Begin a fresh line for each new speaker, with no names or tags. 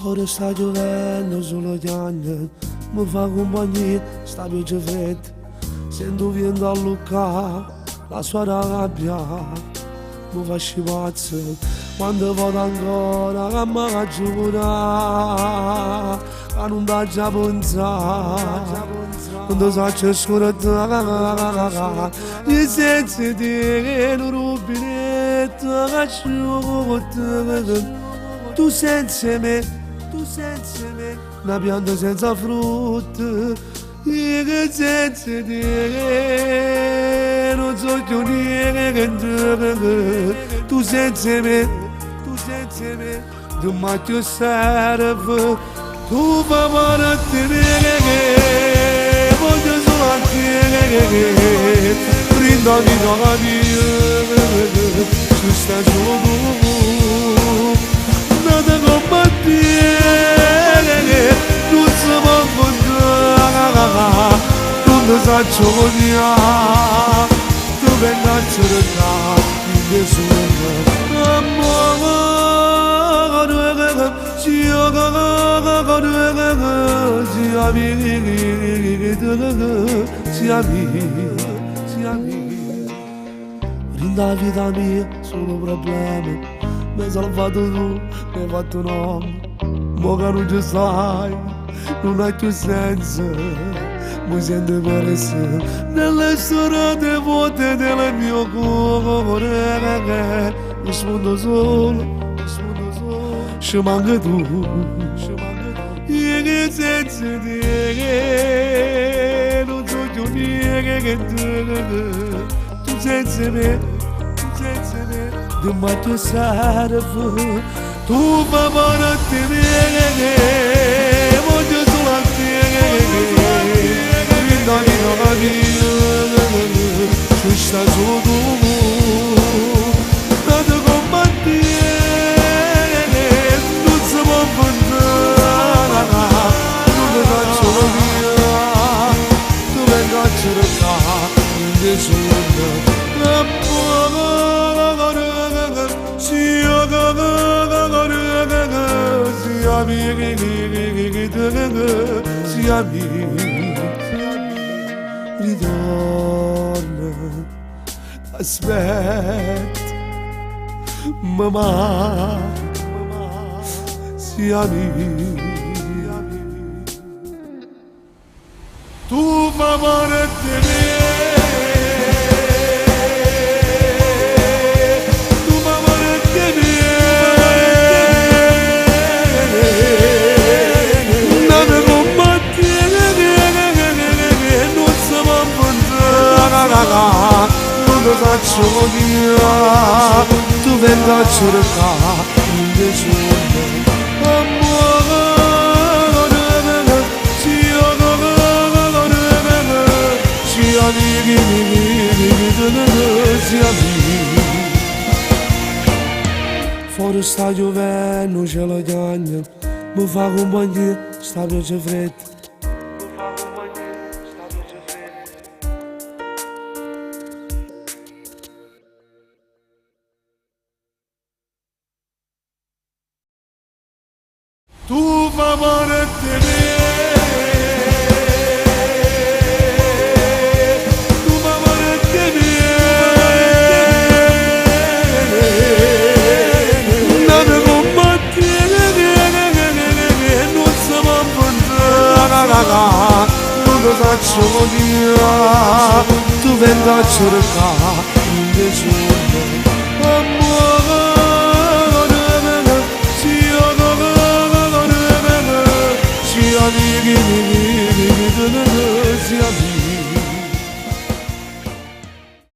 Fără sta giovendo solo gli anni mi fa compagnia, sta pioggia fredda, sento vento a Lucca, la sua rabbia mi fa scipazzo quando vado ancora che mi giura che non da già pensare quando faccio scorata gli sensi di un rubinetto che asciuga tu senza me una pianta senza frutto io senza te non so più niente tu senza me tu mi ti serve tu papà te voglio solo a te brinda vita la mia tu stai solo tu nada combattere non si può affrontare quando faccio via tu venga a cercare in nessuno amore si amici rinda vita mia solo problemi mi hai salvato tu, mi hai fatto un uomo, mo che non ci sai, non hai più senso, mi sento perso nelle serate vuote del mio cuore, rispondo solo, ci manca tu, io che senza te, non so più niente che tu senza me, tu mi ti serve, tu papà non ti viene, voglio solo a te, rinda vita la mia, tu stai solo tu, nada combattere, non si può affrontare, non mi faccio la via, tu venga a cercare, in nessuno, si amici ritorna aspetta mamma si amici tu favore te non lo faccio via, tu venga a cercare in nessuno amore, si amici, fuori sta giovendo c'è la ghiagna, mi fa compagnia, sta pioggia fredda. Tu favore te tu favore te nada combattere non si può affrontare non lo faccio via tu venga a cercare in nessuno